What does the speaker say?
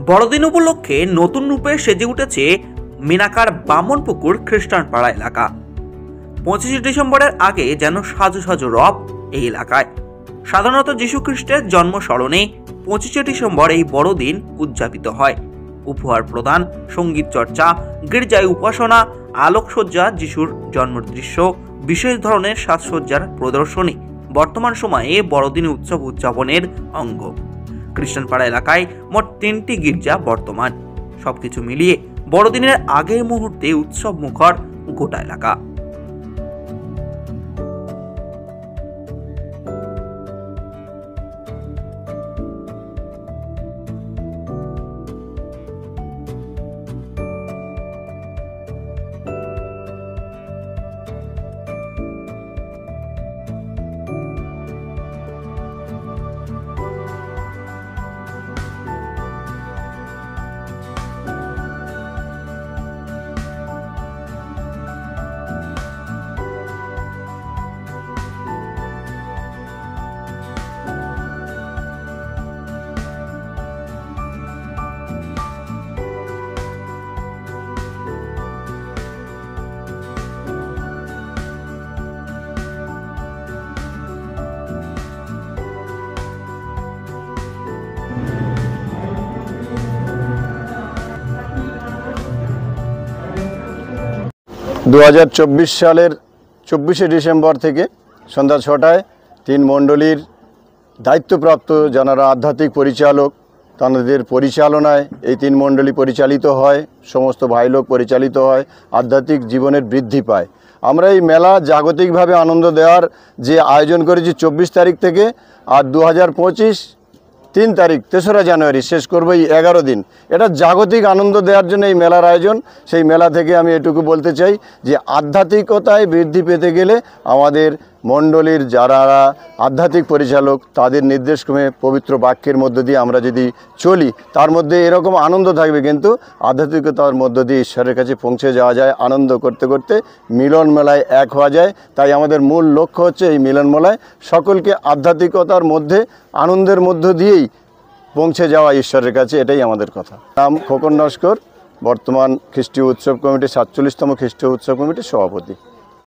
বড়দিন উপলক্ষে নতুন রূপে সেজে উঠেছে মিনাকার বামনপুকুর খ্রিস্টান পাড়া এলাকা। 25 ডিসেম্বরের আগে যেন সাজু সাজু রব এই এলাকায়। সাধারণত যীশু খ্রিস্টের জন্ম স্মরণে 25 ডিসেম্বর এই বড়দিন উদযাপিত হয়। উপহার প্রদান, সঙ্গীত চর্চা, গির্জায় উপাসনা, আলোকসজ্জা, যিশুর জন্মদৃশ্য, বিশেষ ধরনের সাজসজ্জার প্রদর্শনী বর্তমান সময়ে বড়দিন উৎসব উদযাপনের অঙ্গ। খ্রিস্টান পাড়া এলাকায় মোট 3টি গির্জা বর্তমান। সবকিছু মিলিয়ে বড়দিনের আগের মুহূর্তে উৎসব মুখর গোটা এলাকা। 2024 সালের 24শে ডিসেম্বর থেকে সন্ধ্যা 6টায় 3 মণ্ডলীর দায়িত্বপ্রাপ্ত যারা আধ্যাত্মিক পরিচালক তাদের পরিচালনায় এই 3 মণ্ডলী পরিচালিত হয়। সমস্ত ভাইলোক পরিচালিত হয়, আধ্যাত্মিক জীবনের বৃদ্ধি পায়। আমরা এই মেলা জাগতিকভাবে আনন্দ দেওয়ার যে আয়োজন করেছি 24 তারিখ থেকে, আর 2025 3 তারিখ 3রা জানুয়ারি শেষ করব এই 11 দিন। এটা জাগতিক আনন্দ দেওয়ার জন্য এই মেলার আয়োজন। সেই মেলা থেকে আমি এটুকু বলতে চাই যে আধ্যাত্মিকতায় বৃদ্ধি পেতে গেলে আমাদের মণ্ডলীর যারা আধ্যাত্মিক পরিচালক তাদের নির্দেশক্রমে পবিত্র বাক্যের মধ্য দিয়ে আমরা যদি চলি, তার মধ্যে এরকম আনন্দ থাকবে, কিন্তু আধ্যাত্মিকতার মধ্য দিয়ে ঈশ্বরের কাছে পৌঁছে যাওয়া যায়। আনন্দ করতে করতে মিলন মেলায় এক হওয়া যায়। তাই আমাদের মূল লক্ষ্য হচ্ছে এই মিলন মেলায় সকলকে আধ্যাত্মিকতার মধ্যে আনন্দের মধ্য দিয়েই পৌঁছে যাওয়া ঈশ্বরের কাছে, এটাই আমাদের কথা। নাম খোকন নস্কর, বর্তমান খ্রিস্টীয় উৎসব কমিটি 47তম খ্রিস্টীয় উৎসব কমিটির সভাপতি।